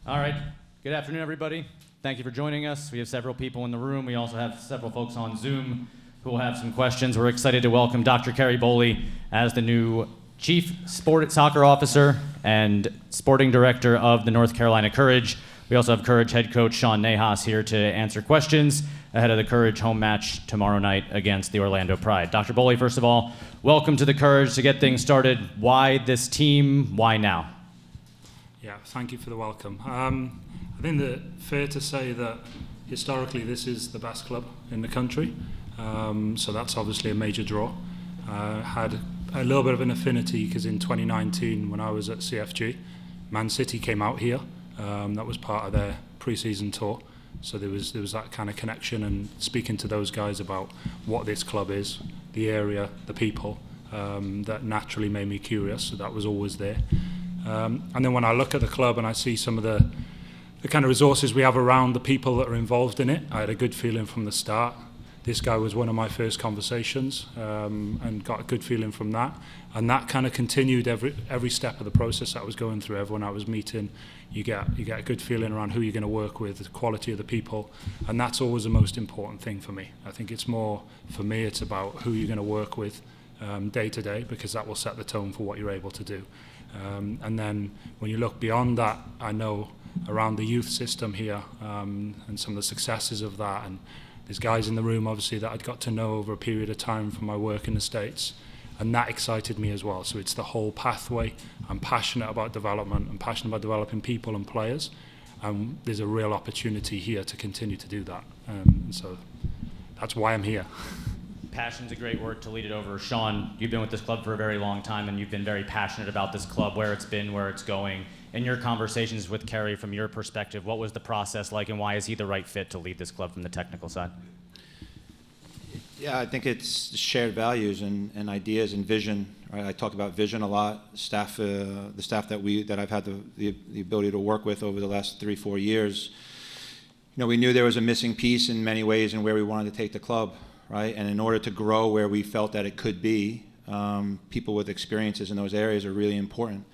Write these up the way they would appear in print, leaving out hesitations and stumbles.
All right. Good afternoon, everybody. Thank you for joining us. We have several people in the room. We also have several folks on Zoom who will have some questions. We're excited to welcome Dr. Ceri Bowley as the new Chief Soccer Officer and Sporting Director of the North Carolina Courage. We also have Courage head coach Sean Nahas here to answer questions ahead of the Courage home match tomorrow night against the Orlando Pride. Dr. Bowley, first of all, welcome to the Courage. To get things started, why this team? Why now? Yeah, thank you for the welcome. I think that fair to say that historically this is the best club in the country, so that's obviously a major draw. Had a little bit of an affinity because in 2019 when I was at CFG, Man City came out here. That was part of their pre-season tour, so there was that kind of connection and speaking to those guys about what this club is, the area, the people, that naturally made me curious, so that was always there. And then when I look at the club and I see some of the kind of resources we have around the people that are involved in it, I had a good feeling from the start. This guy was one of my first conversations, and got a good feeling from that. And that kind of continued every step of the process that I was going through. Everyone I was meeting, you get a good feeling around who you're going to work with, the quality of the people, and that's always the most important thing for me. I think it's more, for me, it's about who you're going to work with day to day, because that will set the tone for what you're able to do. And then when you look beyond that, I know around the youth system here, and some of the successes of that, and there's guys in the room obviously that I'd got to know over a period of time from my work in the States, and that excited me as well. So it's the whole pathway. I'm passionate about development, I'm passionate about developing people and players, and there's a real opportunity here to continue to do that, and so that's why I'm here. Passion's a great word to lead it over. Sean, you've been with this club for a very long time, and you've been very passionate about this club, where it's been, where it's going. In your conversations with Ceri, from your perspective, what was the process like, and why is he the right fit to lead this club from the technical side? Yeah, I think it's shared values and ideas and vision. Right? I talk about vision a lot. The staff that I've had the ability to work with over the last 3-4 years, we knew there was a missing piece in many ways in where we wanted to take the club. Right, and in order to grow where we felt that it could be, people with experiences in those areas are really important.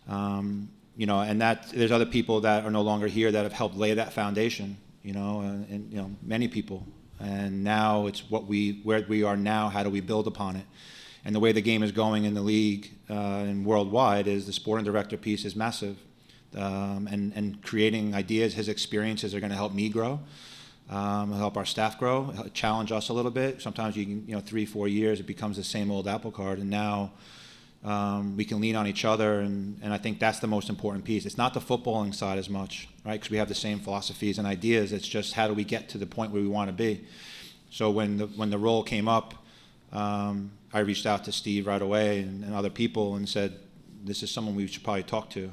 And that there's other people that are no longer here that have helped lay that foundation. And many people. And now it's where we are now. How do we build upon it? And the way the game is going in the league and worldwide is the sporting director piece is massive, and creating ideas. His experiences are going to help me grow. Help our staff grow, challenge us a little bit. Sometimes you can, 3-4 years, it becomes the same old apple cart, and now we can lean on each other, and I think that's the most important piece. It's not the footballing side as much, right? Because we have the same philosophies and ideas. It's just how do we get to the point where we want to be. So when the role came up, I reached out to Steve right away and other people and said, this is someone we should probably talk to.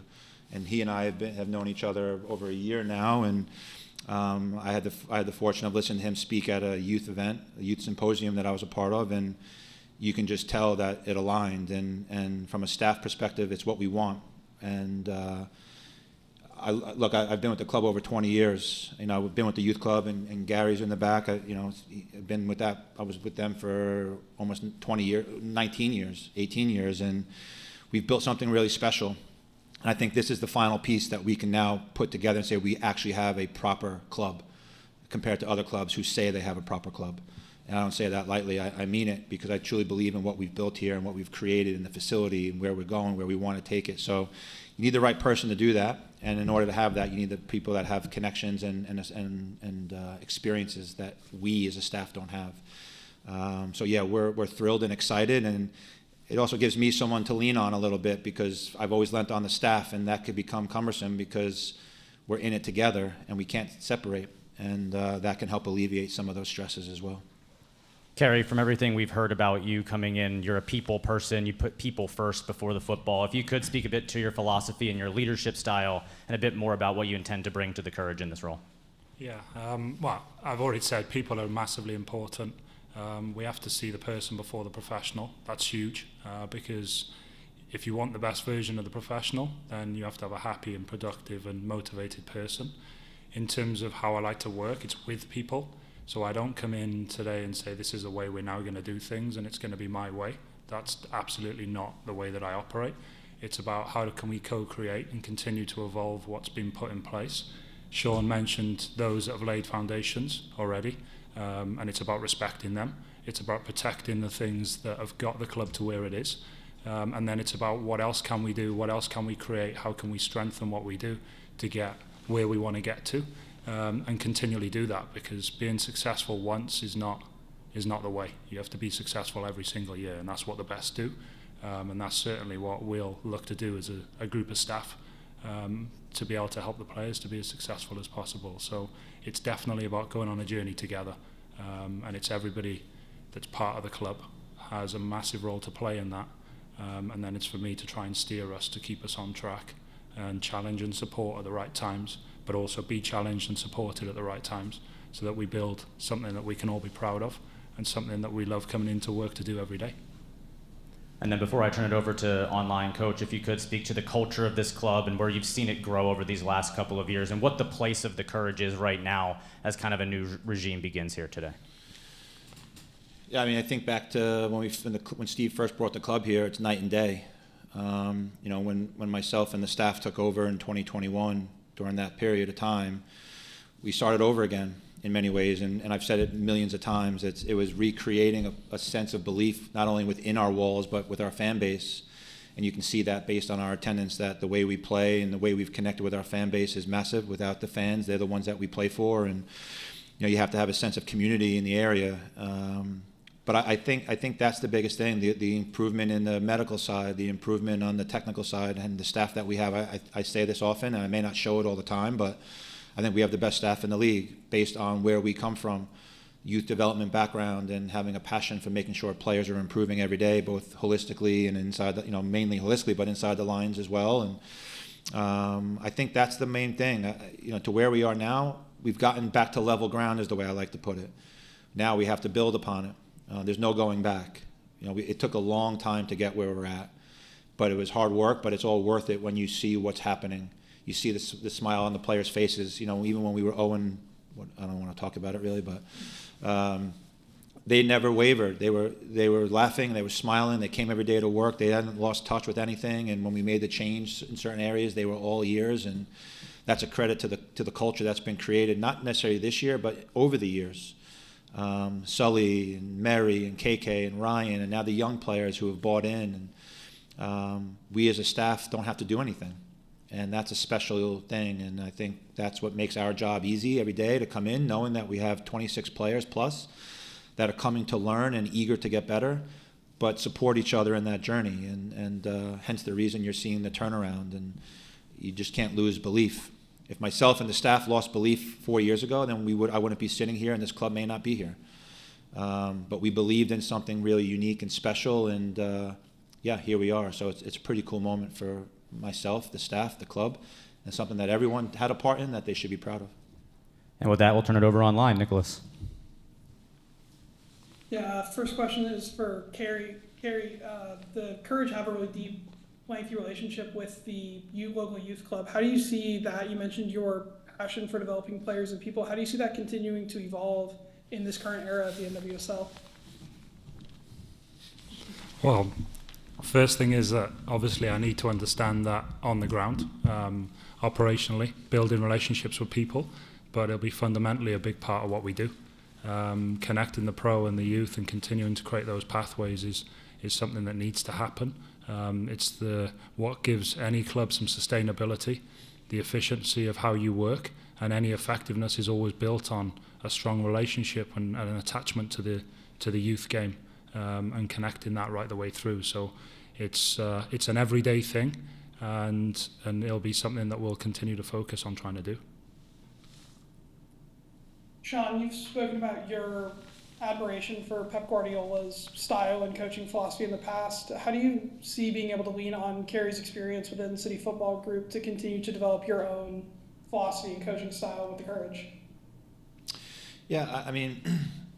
And he and I have known each other over a year now, and I had the fortune of listening to him speak at a youth event, a youth symposium that I was a part of, and you can just tell that it aligned. And from a staff perspective, it's what we want. And I've been with the club over 20 years. I've been with the youth club, and Gary's in the back. I've been with that. I was with them for almost 20 years, 19 years, 18 years, and we've built something really special. And I think this is the final piece that we can now put together and say we actually have a proper club compared to other clubs who say they have a proper club. And I don't say that lightly. I mean it, because I truly believe in what we've built here and what we've created in the facility and where we're going, where we want to take it. So you need the right person to do that. And in order to have that, you need the people that have connections and experiences that we as a staff don't have. So yeah, we're thrilled and excited, and it also gives me someone to lean on a little bit, because I've always lent on the staff, and that could become cumbersome because we're in it together and we can't separate, and that can help alleviate some of those stresses as well. Ceri, from everything we've heard about you coming in, you're a people person. You put people first before the football. If you could speak a bit to your philosophy and your leadership style, and a bit more about what you intend to bring to the Courage in this role. Yeah, well, I've already said people are massively important. We have to see the person before the professional. That's huge, because if you want the best version of the professional, then you have to have a happy and productive and motivated person. In terms of how I like to work, it's with people. So I don't come in today and say this is the way we're now going to do things and it's going to be my way. That's absolutely not the way that I operate. It's about how can we co-create and continue to evolve what's been put in place. Sean mentioned those that have laid foundations already, and it's about respecting them. It's about protecting the things that have got the club to where it is. And then it's about what else can we do, what else can we create, how can we strengthen what we do to get where we want to get to, and continually do that, because being successful once is not the way. You have to be successful every single year, and that's what the best do. And that's certainly what we'll look to do as a group of staff, to be able to help the players to be as successful as possible. So it's definitely about going on a journey together, and it's everybody that's part of the club has a massive role to play in that. And then it's for me to try and steer us to keep us on track and challenge and support at the right times, but also be challenged and supported at the right times, so that we build something that we can all be proud of and something that we love coming into work to do every day. And then before I turn it over to online coach, if you could speak to the culture of this club and where you've seen it grow over these last couple of years, and what the place of the Courage is right now as kind of a new regime begins here today. Yeah, I mean, I think back to when Steve first brought the club here, it's night and day. When myself and the staff took over in 2021, during that period of time, we started over again in many ways, and I've said it millions of times. It was recreating a sense of belief, not only within our walls, but with our fan base. And you can see that based on our attendance, that the way we play and the way we've connected with our fan base is massive. Without the fans, they're the ones that we play for, and you have to have a sense of community in the area. But I think that's the biggest thing, the improvement in the medical side, the improvement on the technical side, and the staff that we have. I say this often, and I may not show it all the time, but I think we have the best staff in the league based on where we come from, youth development background, and having a passion for making sure players are improving every day, both holistically and inside, mainly holistically, but inside the lines as well. And I think that's the main thing. To where we are now, we've gotten back to level ground, is the way I like to put it. Now we have to build upon it. There's no going back. It took a long time to get where we're at, but it was hard work, but it's all worth it when you see what's happening. You see the smile on the players' faces, even when we were 0-, I don't want to talk about it really, but they never wavered. They were laughing, they were smiling, they came every day to work, they hadn't lost touch with anything, and when we made the change in certain areas, they were all ears, and that's a credit to the culture that's been created, not necessarily this year, but over the years. Sully and Mary and KK and Ryan, and now the young players who have bought in. And we as a staff don't have to do anything. And that's a special thing. And I think that's what makes our job easy every day, to come in knowing that we have 26 players plus that are coming to learn and eager to get better, but support each other in that journey. And hence the reason you're seeing the turnaround. And you just can't lose belief. If myself and the staff lost belief 4 years ago, then I wouldn't be sitting here, and this club may not be here. But we believed in something really unique and special, and here we are. So it's a pretty cool moment for myself, the staff, the club, and something that everyone had a part in that they should be proud of. And with that, we'll turn it over online. Nicholas. Yeah, first question is for Ceri. Ceri, the Courage have a really deep, lengthy relationship with the local youth club. How do you see that? You mentioned your passion for developing players and people. How do you see that continuing to evolve in this current era of the NWSL? Well, first thing is that obviously I need to understand that on the ground, operationally, building relationships with people, but it'll be fundamentally a big part of what we do. Connecting the pro and the youth and continuing to create those pathways is something that needs to happen. It's what gives any club some sustainability, the efficiency of how you work, and any effectiveness is always built on a strong relationship and an attachment to the youth game, and connecting that right the way through. So it's an everyday thing, and it'll be something that we'll continue to focus on trying to do. Sean, you've spoken about your admiration for Pep Guardiola's style and coaching philosophy in the past. How do you see being able to lean on Ceri's experience within the City Football Group to continue to develop your own philosophy and coaching style with the Courage? Yeah, I mean,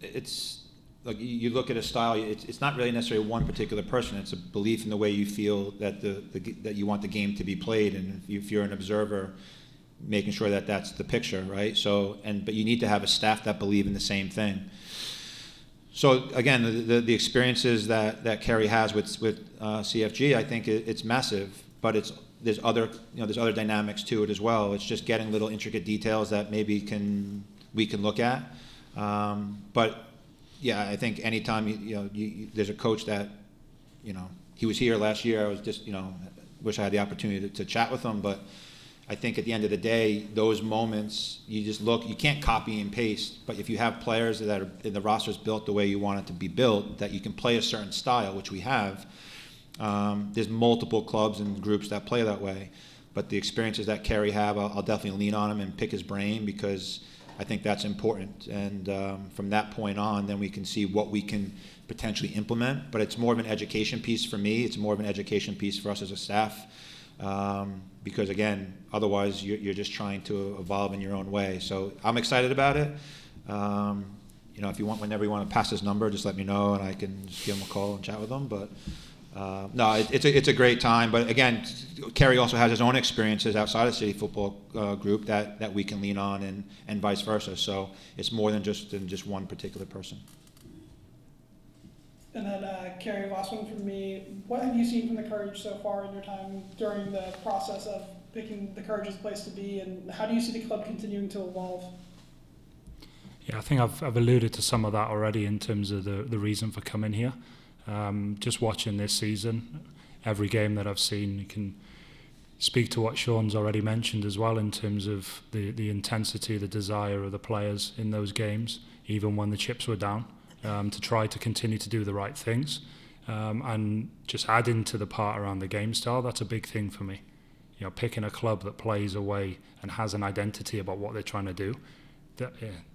it's like you look at a style. It's not really necessarily one particular person. It's a belief in the way you feel that that you want the game to be played, and if you're an observer, making sure that that's the picture, right? So, but you need to have a staff that believe in the same thing. So again, the experiences that Ceri has with CFG, I think it's massive. but there's other dynamics to it as well. It's just getting little intricate details that maybe we can look at. But yeah, I think anytime there's a coach that he was here last year. I was just wish I had the opportunity to chat with him, but I think at the end of the day, those moments, you just look, you can't copy and paste, but if you have players that are in the roster's built the way you want it to be built, that you can play a certain style, which we have, there's multiple clubs and groups that play that way. But the experiences that Ceri have, I'll definitely lean on him and pick his brain, because I think that's important. And from that point on, then we can see what we can potentially implement. But it's more of an education piece for me. It's more of an education piece for us as a staff. Because again, otherwise you're just trying to evolve in your own way. So I'm excited about it. If you want, whenever you want to pass this number, just let me know and I can just give him a call and chat with him. But no, it's a great time. But again, Ceri also has his own experiences outside of City Football Group that we can lean on, and vice versa. So it's more than just one particular person. And then, Ceri, last one from me. What have you seen from the Courage so far in your time during the process of picking the Courage as a place to be, and how do you see the club continuing to evolve? Yeah, I think I've alluded to some of that already in terms of the reason for coming here. Just watching this season, every game that I've seen, you can speak to what Sean's already mentioned as well in terms of the intensity, the desire of the players in those games, even when the chips were down. To try to continue to do the right things, and just adding to the part around the game style. That's a big thing for me. Picking a club that plays away and has an identity about what they're trying to do.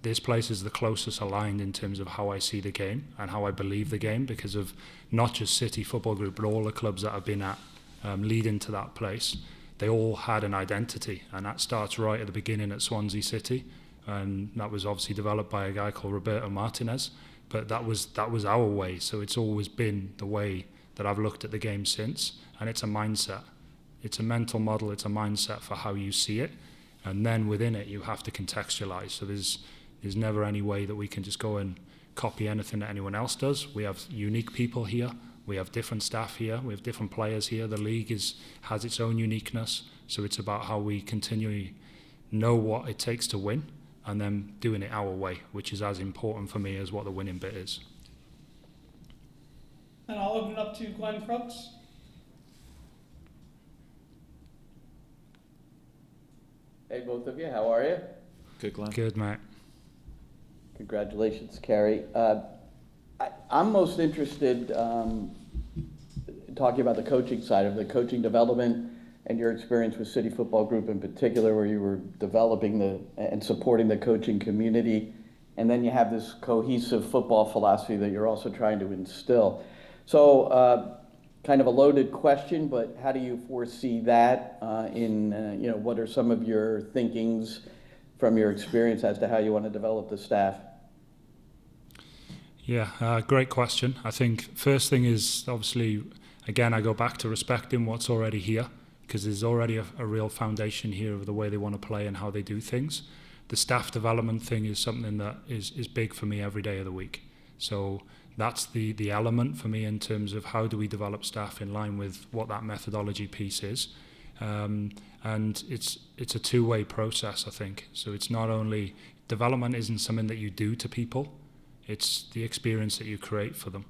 This place is the closest aligned in terms of how I see the game and how I believe the game, because of not just City Football Group, but all the clubs that I've been at leading to that place. They all had an identity, and that starts right at the beginning at Swansea City, and that was obviously developed by a guy called Roberto Martinez. But that was our way, so it's always been the way that I've looked at the game since, and it's a mindset. It's a mental model, it's a mindset for how you see it, and then within it you have to contextualize. So there's never any way that we can just go and copy anything that anyone else does. We have unique people here, we have different staff here, we have different players here. The league has its own uniqueness, so it's about how we continually know what it takes to win, and then doing it our way, which is as important for me as what the winning bit is. And I'll open it up to Glenn Crooks. Hey, both of you, how are you? Good, Glenn. Good, mate. Congratulations, Ceri. I'm most interested talking about the coaching side of the coaching development and your experience with City Football Group in particular, where you were developing and supporting the coaching community. And then you have this cohesive football philosophy that you're also trying to instill. So kind of a loaded question, but how do you foresee that what are some of your thinkings from your experience as to how you want to develop the staff? Yeah, great question. I think first thing is, obviously, again, I go back to respecting what's already here, because there's already a real foundation here of the way they want to play and how they do things. The staff development thing is something that is big for me every day of the week. So that's the element for me in terms of how do we develop staff in line with what that methodology piece is. And it's a two-way process, I think. So it's not only, development isn't something that you do to people, it's the experience that you create for them.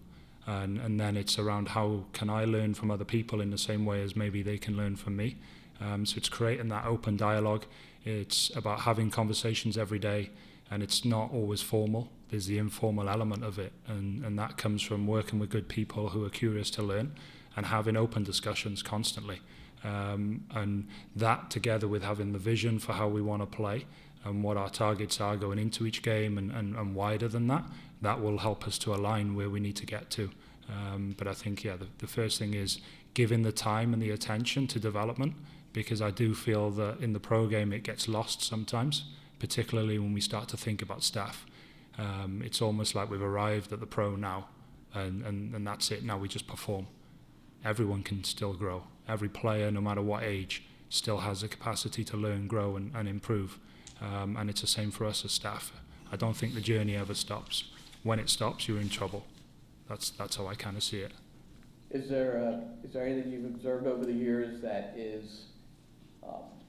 And then it's around how can I learn from other people in the same way as maybe they can learn from me. So it's creating that open dialogue. It's about having conversations every day, and it's not always formal. There's the informal element of it, and that comes from working with good people who are curious to learn and having open discussions constantly. And that together with having the vision for how we want to play and what our targets are going into each game and wider than that, that will help us to align where we need to get to. But I think, the first thing is giving the time and the attention to development, because I do feel that in the pro game it gets lost sometimes, particularly when we start to think about staff. It's almost like we've arrived at the pro now, and that's it. Now we just perform. Everyone can still grow. Every player, no matter what age, still has the capacity to learn, grow, and improve. And it's the same for us as staff. I don't think the journey ever stops. When it stops, you're in trouble. That's how I kind of see it. Is there anything you've observed over the years that is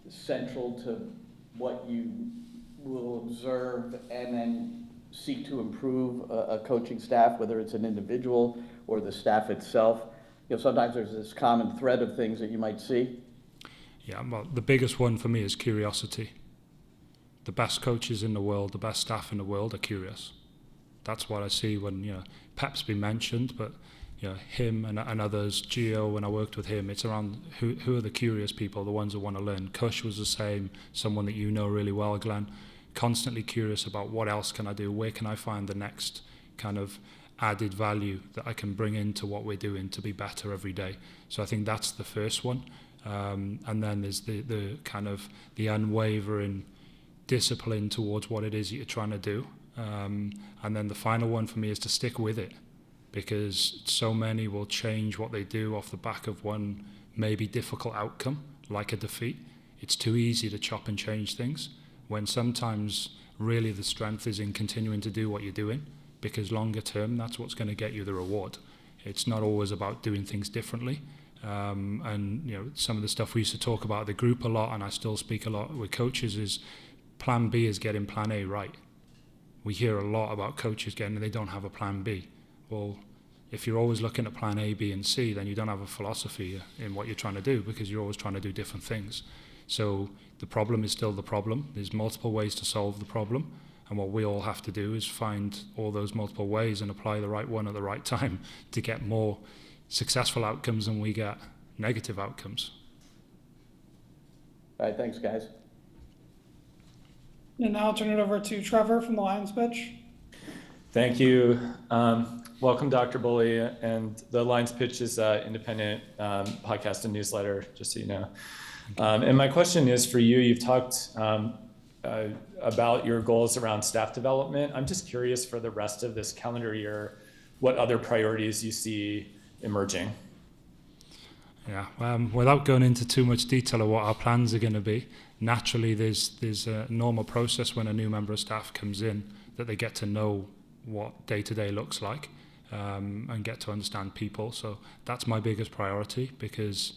central to what you will observe and then seek to improve a coaching staff, whether it's an individual or the staff itself? Sometimes there's this common thread of things that you might see. Yeah, well, the biggest one for me is curiosity. The best coaches in the world, the best staff in the world are curious. That's what I see when, Pep's been mentioned, but him and others, Gio, when I worked with him, it's around who are the curious people, the ones who want to learn. Kush was the same, someone that you know really well, Glenn, constantly curious about what else can I do, where can I find the next kind of added value that I can bring into what we're doing to be better every day. So I think that's the first one. And then there's the kind of the unwavering discipline towards what it is you're trying to do. And then the final one for me is to stick with it, because so many will change what they do off the back of one maybe difficult outcome, like a defeat. It's too easy to chop and change things, when sometimes really the strength is in continuing to do what you're doing, because longer term, that's what's going to get you the reward. It's not always about doing things differently. And some of the stuff we used to talk about the group a lot, and I still speak a lot with coaches, is plan B is getting plan A right. We hear a lot about coaches they don't have a plan B. Well, if you're always looking at plan A, B, and C, then you don't have a philosophy in what you're trying to do, because you're always trying to do different things. So the problem is still the problem. There's multiple ways to solve the problem. And what we all have to do is find all those multiple ways and apply the right one at the right time to get more successful outcomes than we get negative outcomes. All right, thanks, guys. And now I'll turn it over to Trevor from the Lions Pitch. Thank you. Welcome, Dr. Bowley. And the Lions Pitch is an independent podcast and newsletter, just so you know. And my question is for you. You've talked about your goals around staff development. I'm just curious, for the rest of this calendar year, what other priorities you see emerging? Yeah, without going into too much detail of what our plans are going to be, naturally there's a normal process when a new member of staff comes in, that they get to know what day-to-day looks like and get to understand people. So that's my biggest priority, because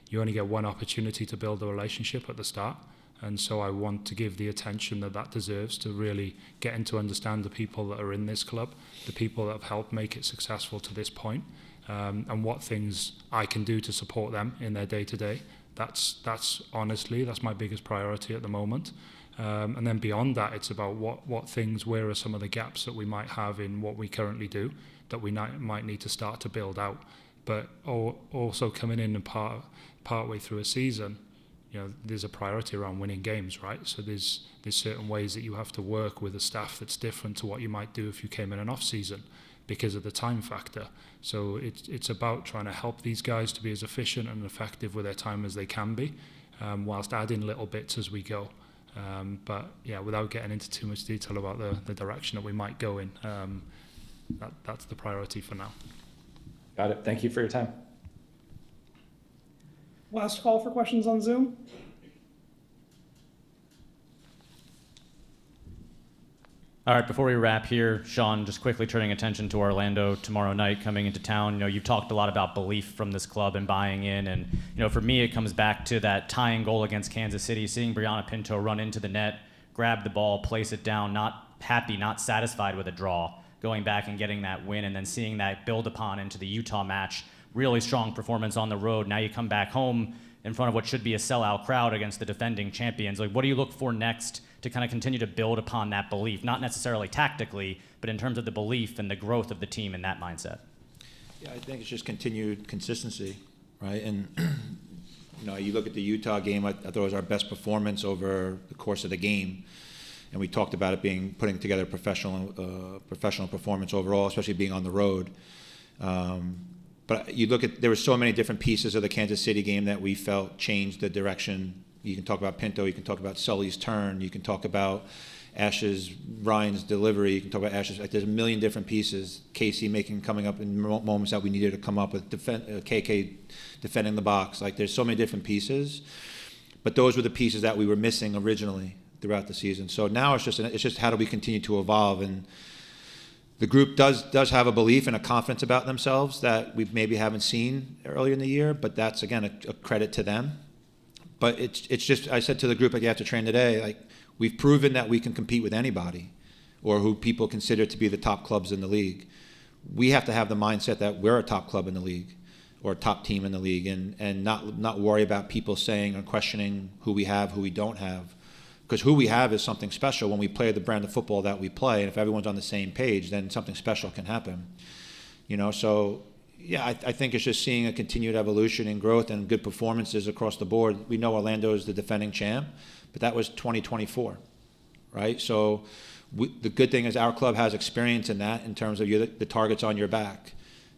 you only get one opportunity to build a relationship at the start. And so I want to give the attention that deserves to really getting to understand the people that are in this club, the people that have helped make it successful to this point, and what things I can do to support them in their day-to-day. That's honestly, that's my biggest priority at the moment. And then beyond that, it's about where are some of the gaps that we might have in what we currently do that we might need to start to build out. But also coming in and partway through a season, there's a priority around winning games, right? So there's certain ways that you have to work with a staff that's different to what you might do if you came in an off season, because of the time factor. So it's about trying to help these guys to be as efficient and effective with their time as they can be, whilst adding little bits as we go. But yeah, without getting into too much detail about the direction that we might go in, that's the priority for now. Got it. Thank you for your time. Last call for questions on Zoom. All right, before we wrap here, Sean, just quickly turning attention to Orlando tomorrow night coming into town. You've talked a lot about belief from this club and buying in. And, for me, it comes back to that tying goal against Kansas City, seeing Brianna Pinto run into the net, grab the ball, place it down, not happy, not satisfied with a draw, going back and getting that win, and then seeing that build upon into the Utah match. Really strong performance on the road. Now you come back home in front of what should be a sellout crowd against the defending champions. What do you look for next to kind of continue to build upon that belief? Not necessarily tactically, but in terms of the belief and the growth of the team in that mindset. Yeah, I think it's just continued consistency, right? And you look at the Utah game. I thought it was our best performance over the course of the game, and we talked about it being putting together professional performance overall, especially being on the road. But you look at, there were so many different pieces of the Kansas City game that we felt changed the direction. You can talk about Pinto, you can talk about Sully's turn, you can talk about Ryan's delivery, you can talk about Ash's. There's a million different pieces. Casey coming up in moments that we needed to come up with. KK defending the box. There's so many different pieces, but those were the pieces that we were missing originally throughout the season. So now it's just how do we continue to evolve? And The group does have a belief and a confidence about themselves that we maybe haven't seen earlier in the year, but that's, again, a credit to them. But it's just, I said to the group like after train today, like, we've proven that we can compete with anybody or who people consider to be the top clubs in the league. We have to have the mindset that we're a top club in the league or a top team in the league, and not worry about people saying or questioning who we have, who we don't have. Because who we have is something special when we play the brand of football that we play, and if everyone's on the same page, then something special can happen. So yeah, I think it's just seeing a continued evolution and growth and good performances across the board. We know Orlando is the defending champ, but that was 2024, right? So the good thing is our club has experience in that in terms of the targets on your back.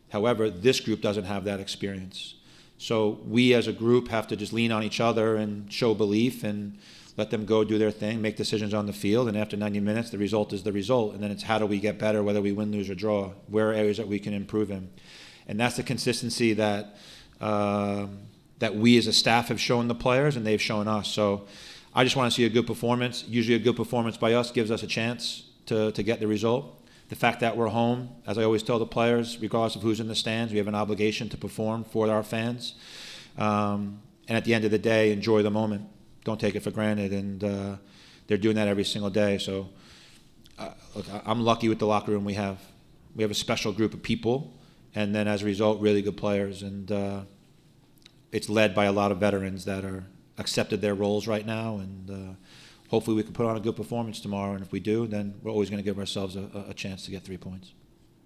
However, this group doesn't have that experience. So we as a group have to just lean on each other and show belief and let them go do their thing, make decisions on the field, and after 90 minutes, the result is the result. And then it's how do we get better, whether we win, lose, or draw? Where are areas that we can improve in? And that's the consistency that we as a staff have shown the players and they've shown us. So I just want to see a good performance. Usually a good performance by us gives us a chance to get the result. The fact that we're home, as I always tell the players, regardless of who's in the stands, we have an obligation to perform for our fans. And at the end of the day, enjoy the moment. Don't take it for granted. And they're doing that every single day. So look, I'm lucky with the locker room we have. We have a special group of people. And then as a result, really good players. And it's led by a lot of veterans that are accepted their roles right now. And hopefully we can put on a good performance tomorrow. And if we do, then we're always going to give ourselves a chance to get 3 points.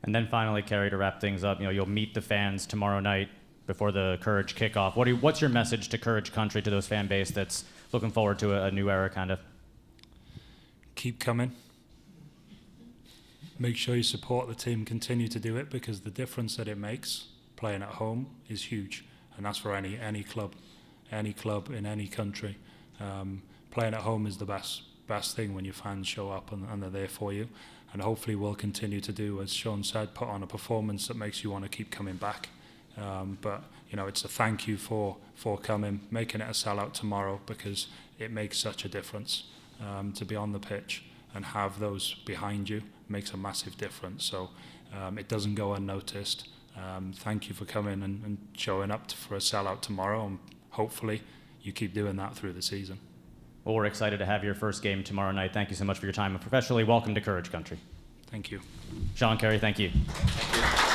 And then finally, Ceri, to wrap things up, you'll meet the fans tomorrow night before the Courage kickoff. What's your message to Courage Country, to those fan base that's looking forward to a new era, kind of? Keep coming. Make sure you support the team, continue to do it, because the difference that it makes playing at home is huge. And that's for any club in any country. Playing at home is the best thing when your fans show up and they're there for you. And hopefully we'll continue to do, as Sean said, put on a performance that makes you want to keep coming back. But it's a thank you for coming, making it a sellout tomorrow, because it makes such a difference. To be on the pitch and have those behind you makes a massive difference. So it doesn't go unnoticed. Thank you for coming and showing up for a sellout tomorrow, and hopefully you keep doing that through the season. Well, we're excited to have your first game tomorrow night. Thank you so much for your time, and professionally, welcome to Courage Country. Thank you. Sean, Ceri, thank you. Thank you.